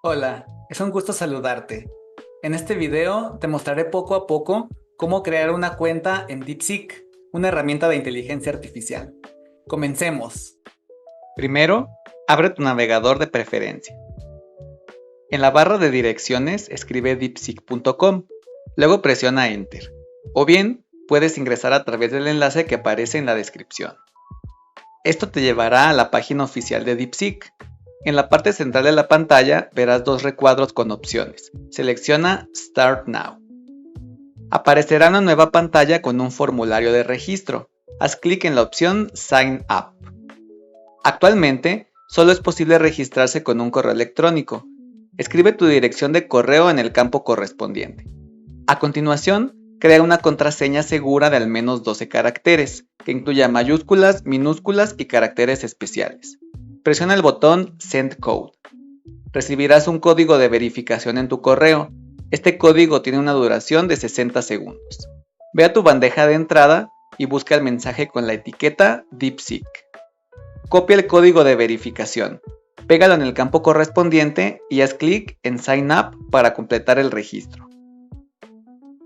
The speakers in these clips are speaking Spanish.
Hola, es un gusto saludarte. En este video te mostraré poco a poco cómo crear una cuenta en DeepSeek, una herramienta de inteligencia artificial. Comencemos. Primero, abre tu navegador de preferencia. En la barra de direcciones escribe deepseek.com, luego presiona Enter. O bien, puedes ingresar a través del enlace que aparece en la descripción. Esto te llevará a la página oficial de DeepSeek. En la parte central de la pantalla verás dos recuadros con opciones. Selecciona Start Now. Aparecerá una nueva pantalla con un formulario de registro. Haz clic en la opción Sign Up. Actualmente, solo es posible registrarse con un correo electrónico. Escribe tu dirección de correo en el campo correspondiente. A continuación, crea una contraseña segura de al menos 12 caracteres, que incluya mayúsculas, minúsculas y caracteres especiales. Presiona el botón Send Code. Recibirás un código de verificación en tu correo. Este código tiene una duración de 60 segundos. Ve a tu bandeja de entrada y busca el mensaje con la etiqueta DeepSeek. Copia el código de verificación, pégalo en el campo correspondiente y haz clic en Sign Up para completar el registro.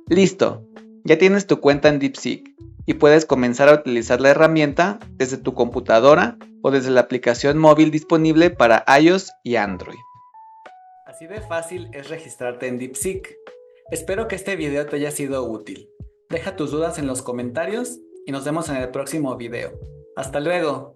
Listo, ya tienes tu cuenta en DeepSeek y puedes comenzar a utilizar la herramienta desde tu computadora o desde la aplicación móvil disponible para iOS y Android. Así de fácil es registrarte en DeepSeek. Espero que este video te haya sido útil. Deja tus dudas en los comentarios y nos vemos en el próximo video. ¡Hasta luego!